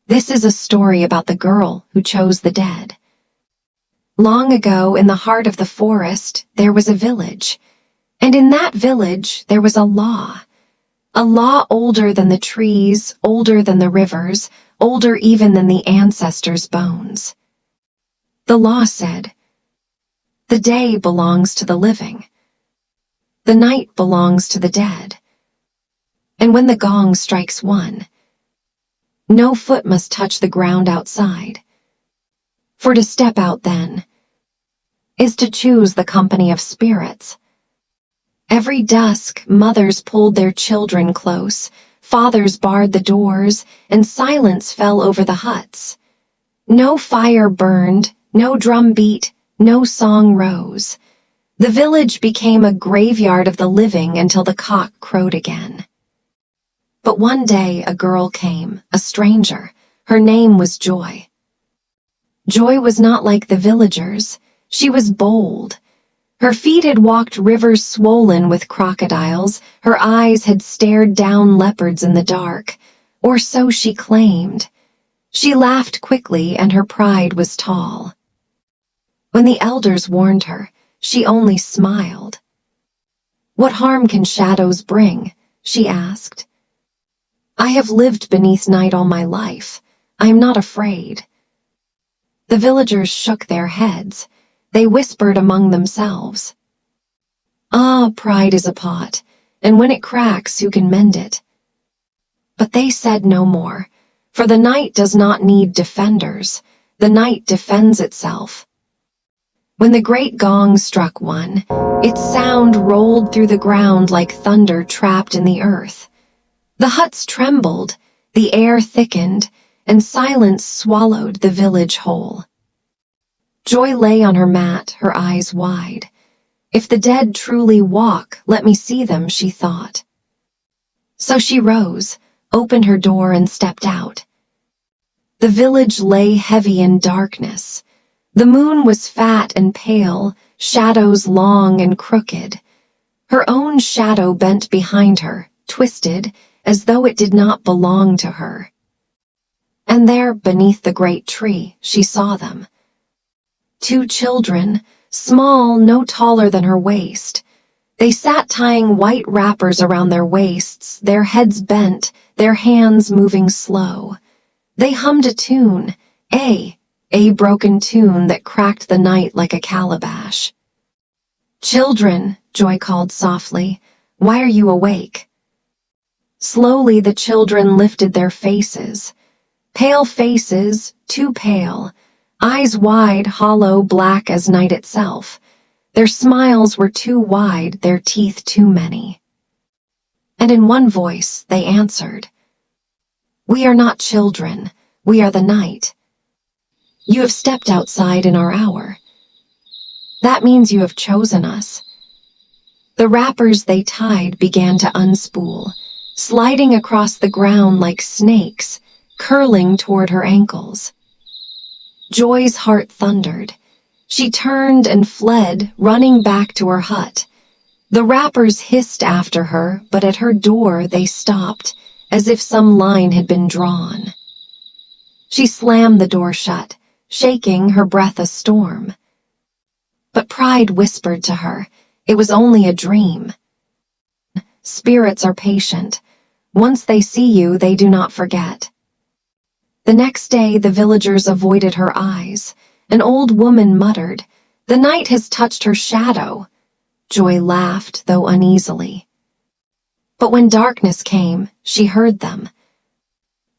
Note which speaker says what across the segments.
Speaker 1: This is a story about the girl who chose the dead. Long ago, in the heart of the forest, there was a village. And in that village, there was a law older than the trees, older than the rivers, older even than the ancestors' bones. The law said, "The day belongs to the living. The night belongs to the dead. And when the gong strikes one, no foot must touch the ground outside. For to step out then is to choose the company of spirits." Every dusk, mothers pulled their children close, fathers barred the doors, and silence fell over the huts. No fire burned, no drum beat, no song rose. The village became a graveyard of the living until the cock crowed again. But one day a girl came, a stranger. Her name was Joy. Joy was not like the villagers. She was bold. Her feet had walked rivers swollen with crocodiles, her eyes had stared down leopards in the dark, or so she claimed. She laughed quickly and her pride was tall. When the elders warned her, she only smiled. "What harm can shadows bring?" she asked. "I have lived beneath night all my life. I am not afraid." The villagers shook their heads. They whispered among themselves, "Ah, pride is a pot, and when it cracks, who can mend it?" But they said no more, for the night does not need defenders. The night defends itself. When the great gong struck one, its sound rolled through the ground like thunder trapped in the earth. The huts trembled, the air thickened, and silence swallowed the village whole. Joy lay on her mat, her eyes wide. "If the dead truly walk, let me see them," she thought. So she rose, opened her door, and stepped out. The village lay heavy in darkness. The moon was fat and pale, shadows long and crooked. Her own shadow bent behind her, twisted, as though it did not belong to her. And there, beneath the great tree, she saw them. 2 children, small, no taller than her waist. They sat tying white wrappers around their waists, their heads bent, their hands moving slow. They hummed a tune, a broken tune that cracked the night like a calabash. "Children," Joy called softly, "why are you awake?" Slowly the children lifted their faces. Pale faces, too pale. Eyes wide, hollow, black as night itself. Their smiles were too wide, their teeth too many. And in one voice they answered, "We are not children, we are the night. You have stepped outside in our hour. That means you have chosen us." The wrappers they tied began to unspool, sliding across the ground like snakes, curling toward her ankles. Joy's heart thundered. She turned and fled, running back to her hut. The wrappers hissed after her, but at her door they stopped, as if some line had been drawn. She slammed the door shut, shaking, her breath a storm. But pride whispered to her, it was only a dream. Spirits are patient. Once they see you, they do not forget. The next day, the villagers avoided her eyes. An old woman muttered, "The night has touched her shadow." Joy laughed, though uneasily. But when darkness came, she heard them,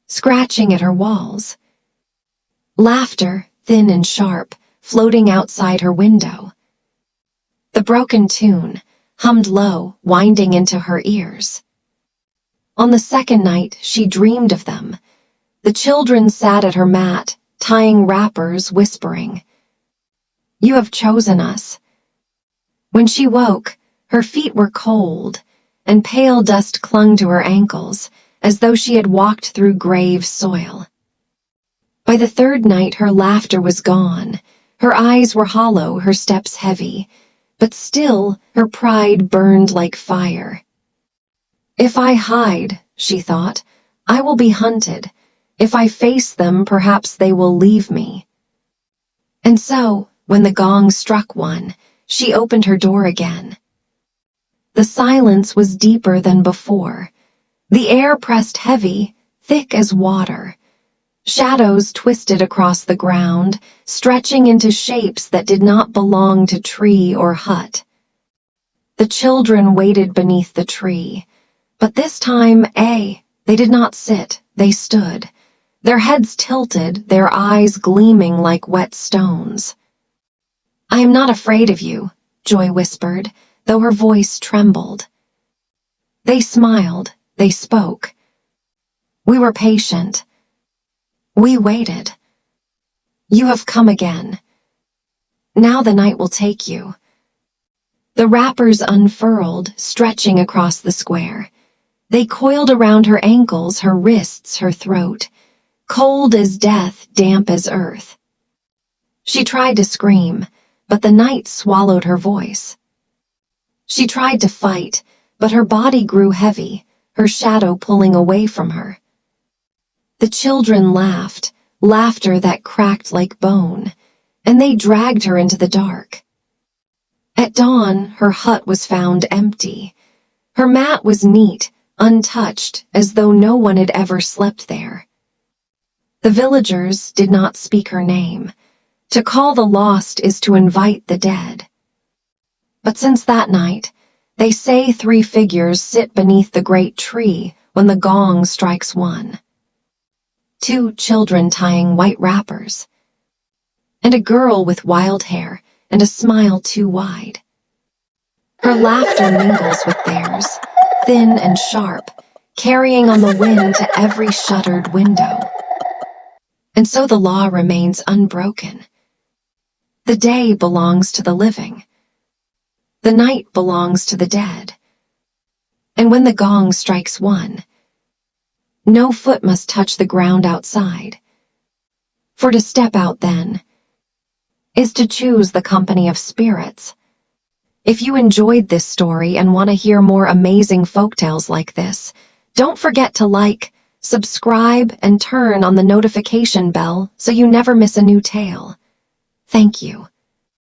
Speaker 1: scratching at her walls. Laughter, thin and sharp, floating outside her window. The broken tune, hummed low, winding into her ears. On the second night, she dreamed of them. The children sat at her mat, tying wrappers, whispering, "You have chosen us." When she woke, her feet were cold, and pale dust clung to her ankles, as though she had walked through grave soil. By the third night, her laughter was gone. Her eyes were hollow, her steps heavy, but still her pride burned like fire. "If I hide," she thought, "I will be hunted. If I face them, perhaps they will leave me. And so, when the gong struck one, she opened her door again. The silence was deeper than before. The air pressed heavy, thick as water. Shadows twisted across the ground, stretching into shapes that did not belong to tree or hut. The children waited beneath the tree, but this time, they did not sit, they stood, their heads tilted, their eyes gleaming like wet stones. "I am not afraid of you," Joy whispered, though her voice trembled. They smiled, they spoke. "We were patient. We waited. You have come again. Now the night will take you." The wrappers unfurled, stretching across the square. They coiled around her ankles, her wrists, her throat, cold as death, damp as earth. She tried to scream, but the night swallowed her voice. She tried to fight, but her body grew heavy, her shadow pulling away from her. The children laughed, laughter that cracked like bone, and they dragged her into the dark. At dawn, her hut was found empty. Her mat was neat, untouched, as though no one had ever slept there. The villagers did not speak her name. To call the lost is to invite the dead. But since that night, they say 3 figures sit beneath the great tree when the gong strikes one. 2 children tying white wrappers, and a girl with wild hair and a smile too wide. Her laughter mingles with theirs, thin and sharp, carrying on the wind to every shuttered window. And so the law remains unbroken. The day belongs to the living. The night belongs to the dead. And when the gong strikes one, no foot must touch the ground outside. For to step out then is to choose the company of spirits. If you enjoyed this story and want to hear more amazing folktales like this, don't forget to like, subscribe, and turn on the notification bell so you never miss a new tale. Thank you.